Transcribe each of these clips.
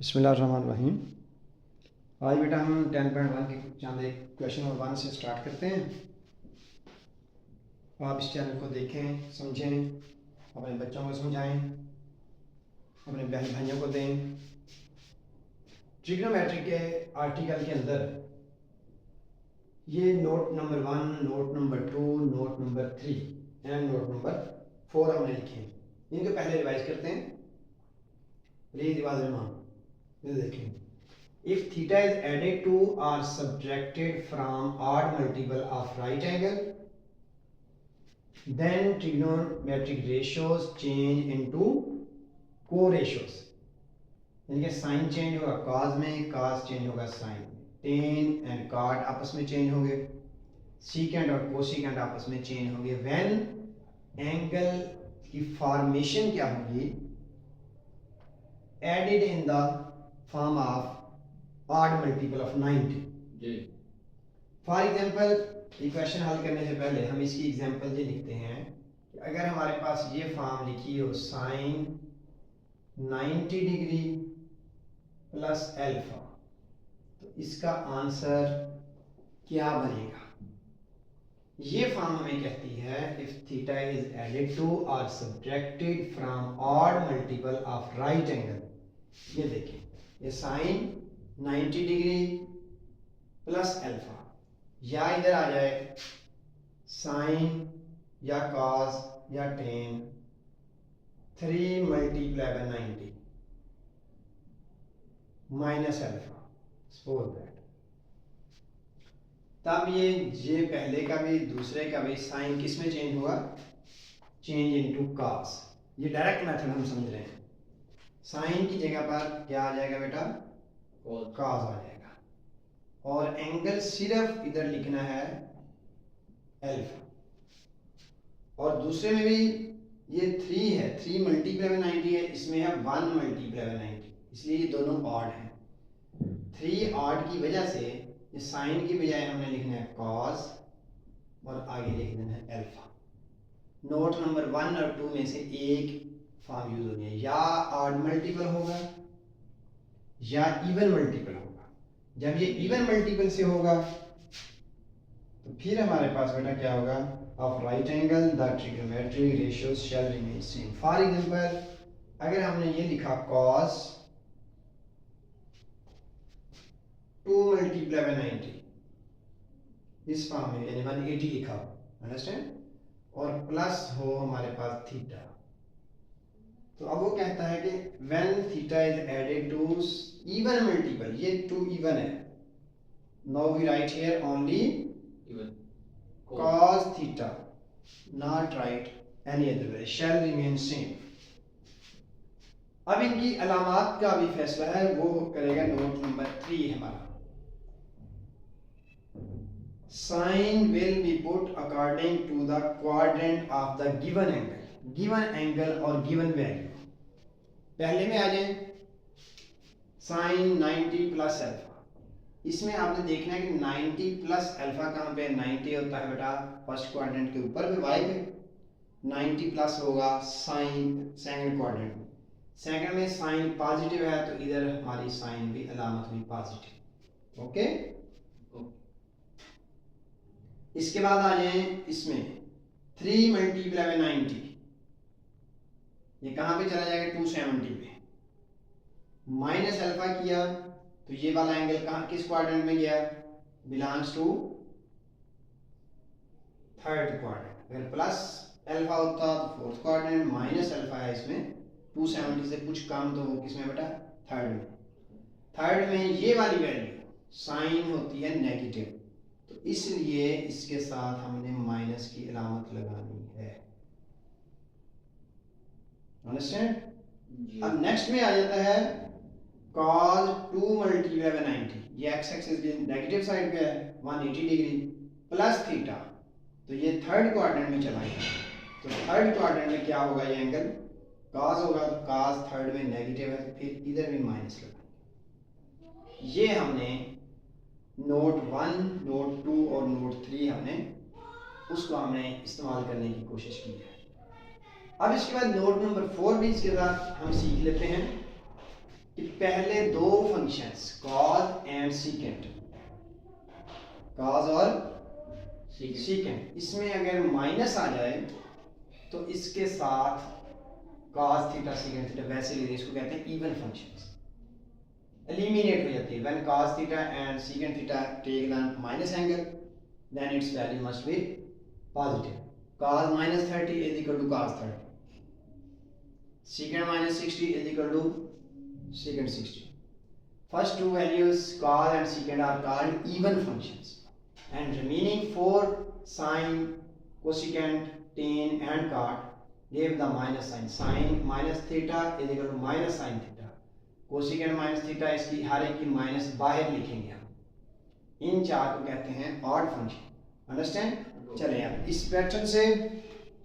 बिस्मिल्लाहिर्रहमानिर्रहीम। आज बेटा हम 10.1 के चंद एक क्वेश्चन नंबर 1 से स्टार्ट करते हैं। आप इस चैनल को देखें, समझें, अपने बच्चों को समझाएं, अपने बहन भाइयों को दें। ट्रिग्नोमेट्री के आर्टिकल के अंदर ये note number 1, note number 2, note number 3 and note number 4 हमने लिखे हैं। इनको पहले रिवाइज करते हैं। प्लीज रिवाज रहमान देखें। If theta is added to or subtracted from odd multiple of right angle, then trigonometric ratios change into co-ratios. यानी कि साइन चेंज होगा cos में, cos चेंज होगा साइन में, tan एंड cot आपस में चेंज होंगे, secant और cosecant आपस में चेंज होंगे। when एंगल की फॉर्मेशन क्या होगी? added in the form of odd multiple of 90। For example equation हल करने से पहले हम इसकी एग्जाम्पल ये लिखते हैं कि अगर हमारे पास ये फॉर्म लिखी हो साइन 90 डिग्री प्लस अल्फा, तो इसका आंसर क्या बनेगा? ये फॉर्म हमें कहती है if theta is added to और subtracted from odd multiple of right angle. ये देखिए, ये साइन 90 डिग्री प्लस अल्फा, या इधर आ जाए साइन या कॉस या ten 3 multiply by 90 minus alpha, suppose that. तब ये पहले का भी दूसरे का भी साइन किस में चेंज होगा? Change into cos. ये डायरेक्ट मेथड हम समझ रहे हैं। साइन की जगह पर क्या आ जाएगा बेटा? कॉस आ जाएगा, और एंगल सिर्फ इधर लिखना है अल्फा। और दूसरे में भी ये 3 है, 3 मल्टीप्लाई बाय 90 है, इसमें है 1 मल्टीप्लाई बाय 90, इसलिए ये दोनों ऑड हैं। 3 ऑड की वजह से ये साइन की बजाय हमने लिखना है कॉस और आगे लिख देना है अल्फा। नोट नंबर 1 और 2 में से एक फॉर्म यूज होनी है, या ऑड मल्टीपल होगा या इवन मल्टीपल होगा। जब ये इवन मल्टीपल से होगा तो फिर हमारे पास बेटा क्या होगा? Of right angle the trigonometric ratios shall remain same. For example अगर हमने ये लिखा cos 2 मल्टीप्लाई बाय 90, इस फॉर्म में यानी 180 लिखा हो, अंडरस्टैंड, और प्लस हो हमारे पास थीटा, तो अब वो कहता है कि when theta is added to even multiple, ये 2 even है, now we write here only even cos theta, not write any other way, shall remain same। अब इनकी अलामात का भी फैसला है, वो करेगा नोट नंबर 3 हमारा। Sign will be put according to the quadrant of the given angle और given value। पहले में आ जाए साइन 90 प्लस अल्फा। इसमें आपने देखना है कि 90 प्लस अल्फा कहाँ पे? 90 होता है बेटा फर्स्ट क्वाड्रेंट के ऊपर पे वाई पे, 90 प्लस होगा साइन सेकंड क्वाड्रेंट में। सेकंड में साइन पॉजिटिव है तो इधर हमारी साइन भी अलामत हुई पॉजिटिव। ओके, इसके बाद आ जाए इसमें 3 मल्टीप्लाई बाय 90, ये कहां पे चला जाएगा? 270 पे। माइनस अल्फा किया तो ये वाला एंगल कहां, किस क्वाड्रेंट में गया? Belongs to third quadrant. अगर प्लस अल्फा होता तो फोर्थ क्वाड्रेंट, माइनस अल्फा है इसमें 270 से कुछ कम, तो वो किसमें बेटा? थर्ड में। थर्ड में ये वाली वैल्यू साइन होती है नेगेटिव, तो इसलिए इसके साथ हमने माइनस की अलामत लगानी है, अंडरस्टैंड। अब नेक्स्ट में आ जाता है cos 2 मल्टीप्लाई बाय 90, ये x एक्सिस की नेगेटिव साइड पे है 180 डिग्री प्लस थीटा, तो ये थर्ड क्वाड्रेंट में चला गया। तो थर्ड क्वाड्रेंट में क्या होगा? ये एंगल cos होगा, तो cos थर्ड में नेगेटिव है, तो फिर इधर भी माइनस लगाएंगे। ये हमने नोट 1, नोट 2 और नोट 3 हमने इस्तेमाल करने की कोशिश की है। अब इसके बाद नोट नंबर 4 भी इसके साथ हम सीख लेते हैं। कि पहले दो functions cause and secant, cause और सीकेंट, इसमें अगर माइनस आ जाए तो इसके साथ कॉस थीटा सीकेंट थीटा वैसे ले, इसको कहते हैं इवन फंक्शंस, एलिमिनेट हो जाती है। When cos theta and secant theta take the minus angle then its value must be positive. cos -30 is equal to cos 30, secant -60 is equal to secant 60. First two values cos and secant are called even functions, and remaining four sine, cosecant, tan and cot gave the minus sign. Sin minus theta is equal to minus sin theta. Cosecant minus theta, इसकी हर एक की minus बाहर लिखेंगे हम। इन चार को कहते हैं ऑड फंक्शन। अंडरस्टैंड? चले अब इस पैटर्न से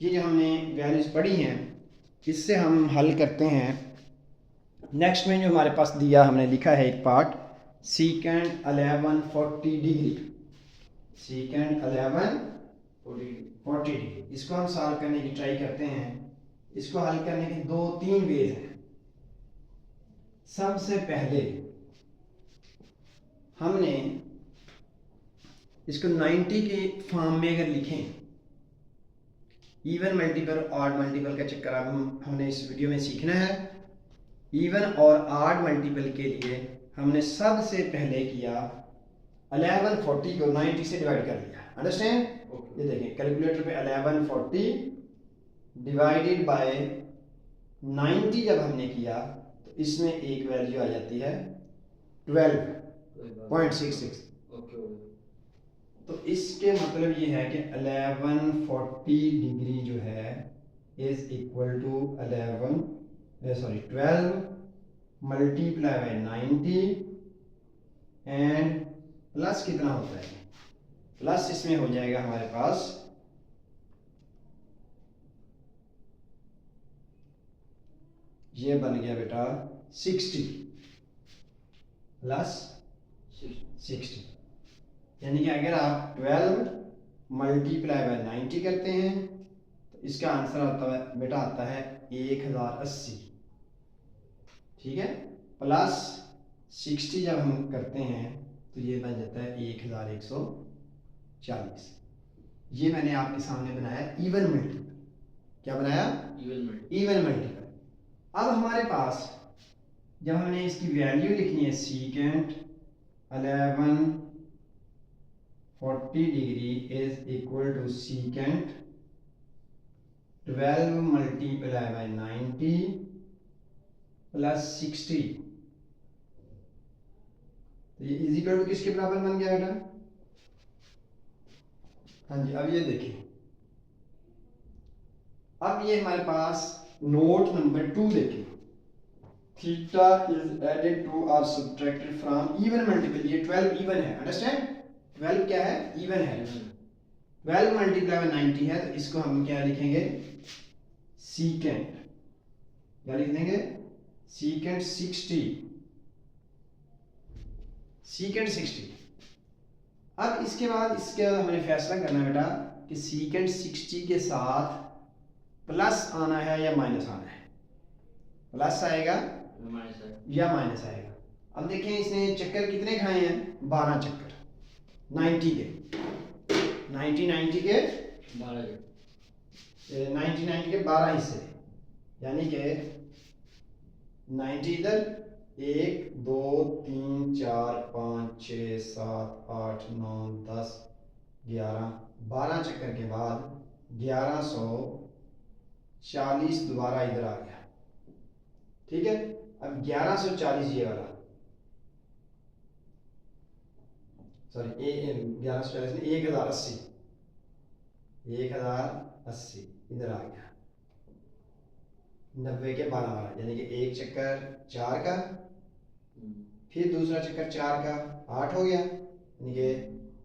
ये जो हमने वैल्यूज पढ़ी हैं इससे हम हल करते हैं। नेक्स्ट में जो हमारे पास दिया, हमने लिखा है एक part secant 1140 degree, secant 1140 degree. इसको हम सॉल्व करने की ट्राई करते हैं। इसको हल करने के दो तीन वेज हैं। सबसे पहले हमने इसको 90 के फॉर्म में अगर लिखें, इवन मल्टीपल ऑड मल्टीपल का चक्कर अब हमने इस वीडियो में सीखना है। इवन और ऑड मल्टीपल के लिए हमने सबसे पहले किया 1140 को 90 से डिवाइड कर लिया। अंडरस्टैंड? ये देखें कैलकुलेटर पे 1140 डिवाइडेड बाय 90 जब हमने किया तो इसमें एक वैल्यू आ जाती है 12.66। तो इसके मतलब ये है कि 1140 डिग्री जो है is equal to 12 multiply by 90 and plus कितना होता है, प्लस इसमें हो जाएगा हमारे पास ये बन गया बेटा 60 प्लस 60, यानी कि अगर आप 12 मल्टीप्लाई बाय 90 करते हैं तो इसका आंसर आता है बेटा आता है 1080। ठीक है, प्लस 60 जब हम करते हैं तो ये बन जाता है 1140। ये मैंने आपके सामने बनाया इवन मल्टीपल। क्या बनाया? Even multiple. अब हमारे पास जब हमने इसकी वैल्यू लिखनी है secant 1140 degree is equal to secant 12 multiply by 90 plus 60, तो ये इज इक्वल टू किसके बराबर बन गया बेटा? हाँ जी, अब ये देखिए, अब ये हमारे पास नोट नंबर 2 देखिए, थीटा इज एडेड टू और सब्ट्रैक्टेड फ्रॉम इवन मल्टीपल। ये 12 इवन है। अंडरस्टैंड? 12 क्या है? इवन है। 12 मल्टीप्लाई बाय 90 है तो इसको हम क्या लिखेंगे? सीकेंट। क्या लिख देंगे? Secant 60, secant 60। अब इसके बाद हमें फैसला करना है बेटा कि सीकेंट 60 के साथ प्लस आना है या माइनस आना है। प्लस आएगा या माइनस आएगा। अब देखें इसने चक्कर कितने खाए हैं? 12 चक्कर 90 के 90 के 12 हिस्से, यानी कि 90 इधर 1 2 3 4 5 6 7 8 9 10 11 12 चक्कर के बाद 1140 दोबारा इधर आ गया। ठीक है, अब 1140 ये वाला, सॉरी 1140 में 1080 इधर आ गया। 90 के 12 वाला, यानी कि एक चक्कर 4 का, फिर दूसरा चक्कर 4 का 8 हो गया, यानी कि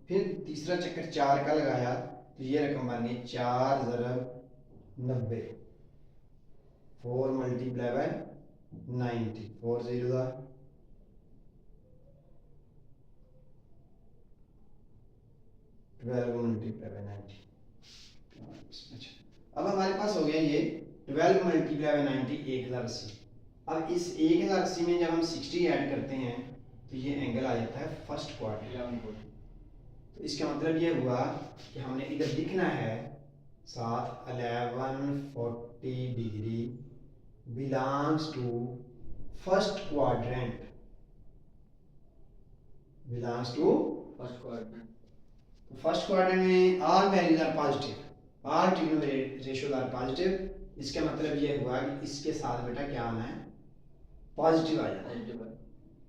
फिर तीसरा चक्कर 4 का लगाया तो ये रकम बन गई 4 × 90, 4 मल्टीप्लाई बाय 90, 4 0 12 मल्टीप्लाई बाय 90। अब हमारे पास हो गया ये 12 मल्टीप्लाई बाय 90 1080। अब इस 1080 में जब हम 60 ऐड करते हैं तो ये एंगल आ जाता है फर्स्ट क्वाड्रेंट। तो इसका मतलब ये हुआ कि हमने इधर लिखना है साथ 1140 degree belongs to first quadrant, belongs to first quadrant. First quadrant में all values are positive, all trigonometric ratios are positive. इसका मतलब ये हुआ कि इसके साथ बेटा क्या आना है, पॉजिटिव आ जाना है।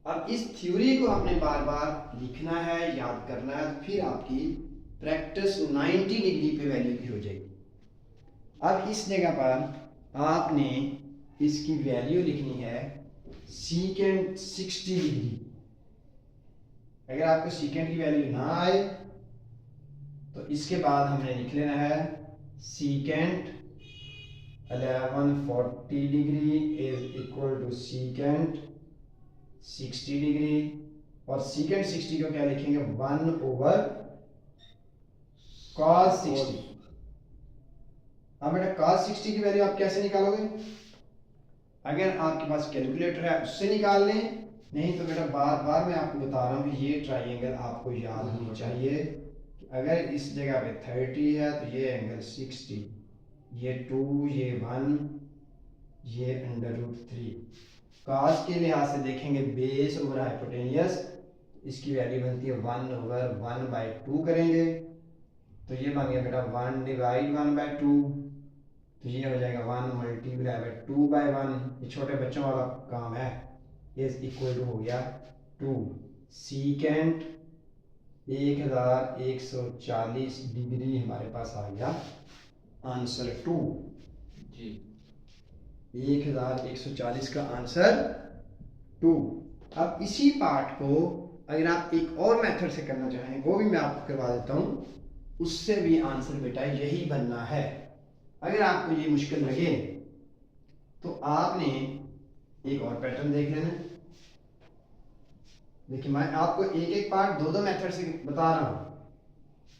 अब इस थ्योरी को आपने बार बार लिखना है, याद करना है, फिर आपकी प्रैक्टिस 90 डिग्री पे वैल्यू की हो जाएगी। अब इस जगह पर आपने इसकी वैल्यू लिखनी है सीकेंट 60 डिग्री। अगर आपको सीकेंट की वैल्यू ना आए तो इसके बाद हमने लिख लेना है secant 1140 degree is equal to secant 60 degree, और सीकेंट 60 को क्या लिखेंगे 1/cos 60। अब बेटा cos 60 की वैल्यू आप कैसे निकालोगे? अगर आपके पास कैलकुलेटर है उससे निकाल लें, नहीं तो बेटा बार बार मैं आपको बता रहा हूँ कि ये ट्राइंगल आपको याद होनी चाहिए कि अगर इस जगह पे 30 है तो ये एंगल 60, ये 2, ये 1, ये √3। cos के लिहाज से देखेंगे बेस ओवर हाइपोटेनियस, इसकी वैल्यू बनती है 1/1/2 करेंगे तो ये बन गया बेटा 1/1/2, तो ये हो जाएगा 1 × 2/1। ये छोटे बच्चों वाला काम है। इज इक्वल टू हो गया 2 सीकेंट 1140 डिग्री हमारे पास आ गया आंसर 2 जी। 1140 का आंसर 2। अब इसी पार्ट को अगर आप एक और मेथड से करना चाहें वो भी मैं आपको करवा देता हूँ, उससे भी आंसर बेटा यही बनना है। अगर आपको ये मुश्किल लगे तो आपने एक और पैटर्न देख लेना। देखिए मैं आपको एक एक पार्ट दो मेथड से बता रहा हूँ,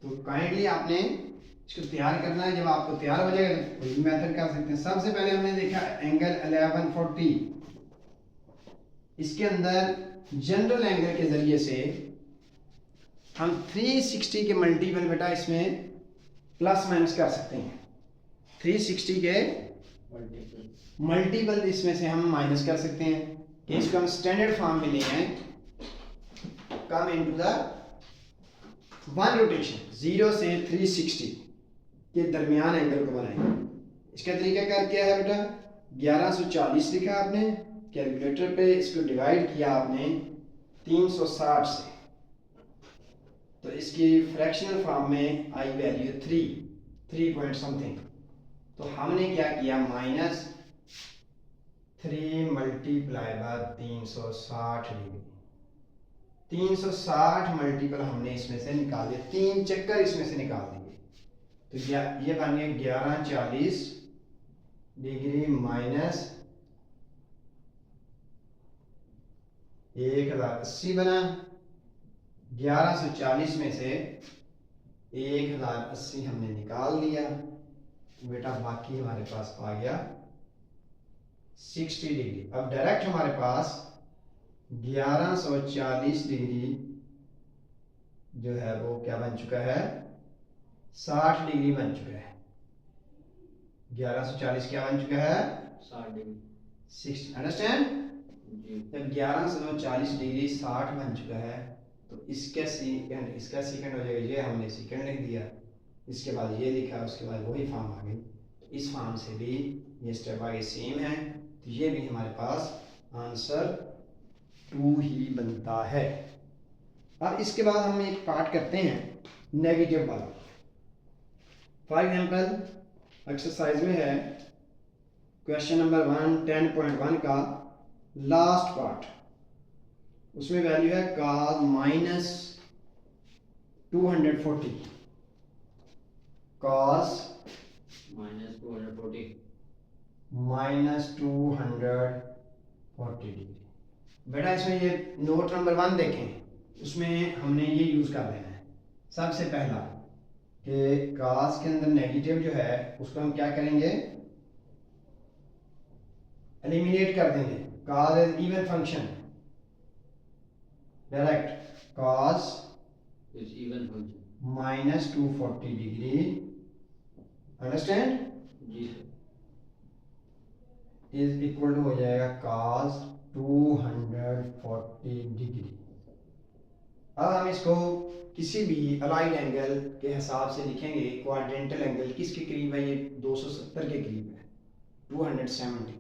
तो काइंडली आपने इसको तैयार करना है। जब आपको तैयार हो जाएगा तो कोई भी मेथड कर सकते हैं। सबसे पहले हमने देखा एंगल 1140, इसके अंदर जनरल एंगल के जरिए से हम 360 के मल्टीपल बेटा इसमें प्लस माइनस कर सकते हैं। 360 के मल्टीपल इसमें से हम माइनस कर सकते हैं कि इसको हम स्टैंडर्ड फॉर्म में ले आए, come into the one rotation 0 से 360 के दरमियान एंगल को बनाएंगे। इसका तरीका कर क्या है बेटा, 1140 लिखा आपने कैलकुलेटर पे, इसको डिवाइड किया आपने 360 से, तो इसकी फ्रैक्शनल फॉर्म में आई वैल्यू 3 पॉइंट समथिंग। तो हमने क्या किया minus 3 multiply by 360 degree, 360 multiple हमने इसमें से निकाल दिया, 3 चक्कर इसमें से निकाल दिए। तो ये बन गया 1140 डिग्री माइनस 1080 बना। 1140 में से 1080 हमने निकाल लिया, बेटा बाकी हमारे पास आ गया 60 डिग्री। अब डायरेक्ट हमारे पास 1140 डिग्री जो है वो क्या बन चुका है, 60 डिग्री बन चुका है। 1140 क्या बन चुका है, 60 डिग्री। 60, अंडरस्टैंड? जी। जब 1140 डिग्री 60 बन चुका है तो इसका सेकंड हो जाएगा, ये हमने सेकंड लिख दिया, इसके बाद ये लिखा, उसके बाद वही फॉर्म आ गई। तो इस फॉर्म से भी ये स्टेप आगे सेम है, तो ये भी हमारे पास आंसर 2 ही बनता है। अब इसके बाद हम एक पार्ट करते हैं नेगेटिव वाला। फॉर एग्जांपल एक्सरसाइज में है क्वेश्चन नंबर 10.1 का लास्ट पार्ट, उसमें वैल्यू है cos -240, cos -240 -240 डिग्री। बेटा इसमें ये नोट नंबर 1 देखें, उसमें हमने ये यूज कर लेना है। सबसे पहला कि cos के अंदर नेगेटिव जो है उसको हम क्या करेंगे, एलिमिनेट कर देंगे। cos is even function, direct cos is even function. minus 240 degree, understand, जी सर. is equal to हो जाएगा cos 240 डिग्री. अब हम इसको किसी भी अलाइड एंगल के हिसाब से लिखेंगे. क्वाड्रेंटल एंगल किसके करीब है? ये 270 के करीब है, 270.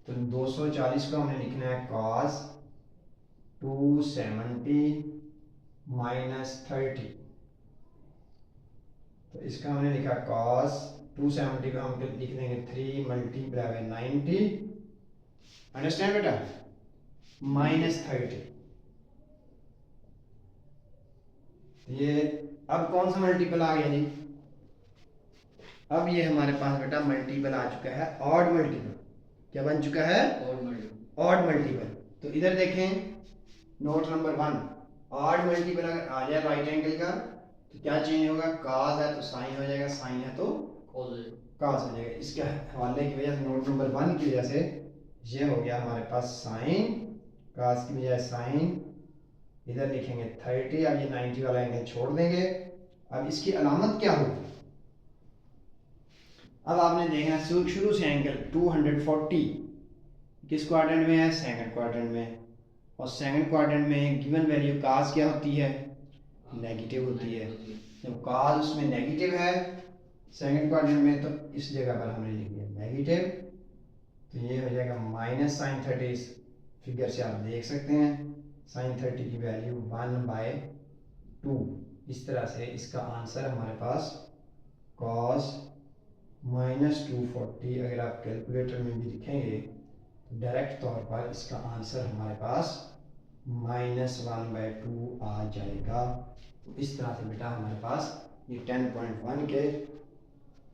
तो 240 को हमने लिखना है cos 270 माइनस 30. तो इसका हमने लिखा cos 270 को हम लिख देंगे 3 मल्टीप्लाई बाय 90, अंडरस्टैंड बेटा, माइनस 30. ये अब कौन सा मल्टीपल आ गया जी? अब ये हमारे पास बेटा मल्टीपल आ चुका है, ऑड मल्टीपल. क्या बन चुका है? और मल्टीपल. Odd multiple. तो इधर देखें, नोट नंबर 1, ऑड मल्टीपल अगर आ जाए राइट एंगल का तो क्या चेंज होगा? cos है तो साइन हो जाएगा, साइन है तो cos हो जाएगा. इसके हवाले की वजह से, नोट नंबर 1 की वजह से ये हो गया हमारे पास साइन, cos की बजाय साइन. इधर लिखेंगे 30. अब ये 90 वाला एंगल छोड़ देंगे. अब इसकी अलामत क्या होगी? अब आपने देखना शुरू से एंगल 240 किस क्वाड्रेंट में है? सेकंड क्वाड्रेंट में. और सेकंड क्वाड्रेंट में गिवन वैल्यू cos क्या होती है? नेगेटिव होती है. जब cos उसमें नेगेटिव है सेकंड क्वाड्रेंट में, तो इस जगह पर हमने लिख दिया नेगेटिव. तो ये हो जाएगा माइनस साइन 30. इस फिगर से आप देख सकते हैं साइन 30 की वैल्यू 1/2. इस तरह से इसका आंसर हमारे पास cos माइनस 240. अगर आप कैलकुलेटर में भी लिखेंगे तो डायरेक्ट तौर पर इसका आंसर हमारे पास -1/2 आ जाएगा. तो इस तरह से बेटा हमारे पास ये 10.1 के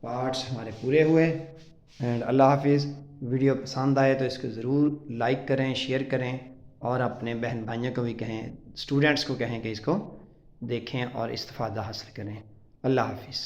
पार्ट्स हमारे पूरे हुए. एंड अल्लाह हाफिज़. वीडियो पसंद आए तो इसको ज़रूर लाइक करें, शेयर करें और अपने बहन भाइयों को भी कहें, स्टूडेंट्स को कहें कि इसको देखें और इस्तिफ़ादा हासिल करें. अल्लाह हाफिज़.